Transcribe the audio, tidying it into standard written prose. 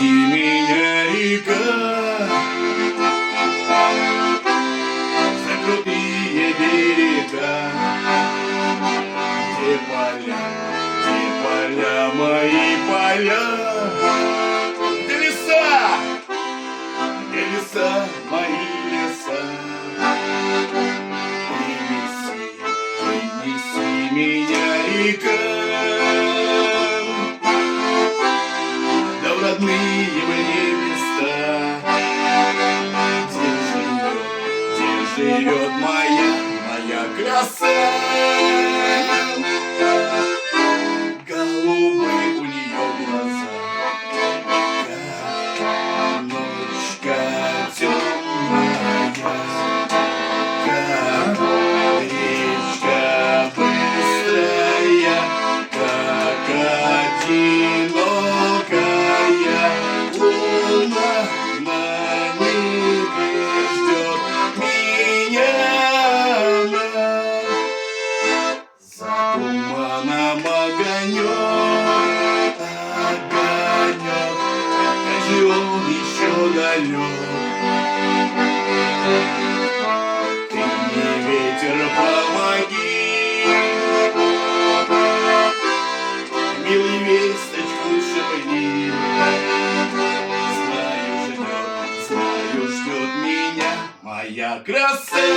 Неси меня, река, за крутые берега, где поля, мои поля, где леса, мои леса. Принеси меня, река, да в родные мне места, где живет моя краса. Голубые у нее глаза, как ночка темная, как речка быстрая, как одинокая луна на небе ждет меня. За туманом огонек, как же он еще далек. Ты мне, ветер, помоги, милый, весточку шепни. Знаю, ждет меня моя краса.